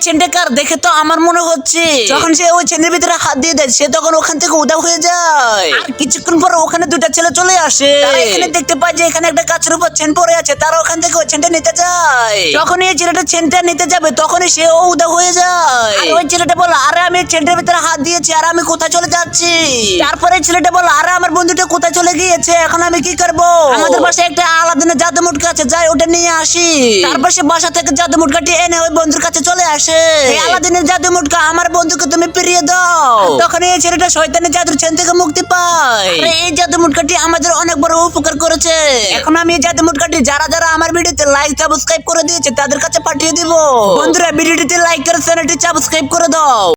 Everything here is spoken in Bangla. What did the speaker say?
চেনটা কার দেখে তো আমার মনে হচ্ছে যখন সে ওই চেনের ভিতরে হাত দিয়ে দেয় সে তখন ওখান থেকে উধাও হয়ে যায়। আর কিছুক্ষণ পর ওখানে দুটা ছেলে চলে আসে। তারা এখানে দেখতে পায় যে এখানে একটা গাছের উপর চেন পড়ে আছে, তারা ওখান থেকে ওই চেনটা নিতে যায়। যখন এই ছেলেটা চেনটা নিতে যাবে তখনই সে উধাও হয়ে যায়। আর ওই ছেলেটা বলে, আরে আমি চেনটার ভিতরে হাত দিয়েছি আর আমি কোথায় চলে যাচ্ছি। তারপরে ছেলেটা বলে, আরে আমার বন্ধুটা কোথায় চলে গিয়েছে, এখন আমি কি করব? আমাদের পাশে একটা আলাদিনের জাদু মুটকা আছে, যাই ওটা নিয়ে আসি। তারপর সে বাসা থেকে জাদু মুটকাটি এনে ওই বন্ধুর কাছে চলে আসে। এই আলাদিনের জাদু মুটকা আমার বন্ধুকে তুমি ফিরিয়ে দাও। তখন এই ছেলেটা শয়তানের জাদুর চেন থেকে মুক্তি পায়। আরে এই জাদু মুটকাটি আমাদের অনেক বড় উপকার করেছে। এখন আমি এই জাদু মুটকাটি যারা যারা আমার ভিডিওতে লাইক সাবস্ক্রাইব করে দিয়েছে তাদের কাছে পাঠিয়ে দিব। বন্ধুরা ভিডিওটিতে লাইক করে চ্যানেলটি সাবস্ক্রাইব করে দাও।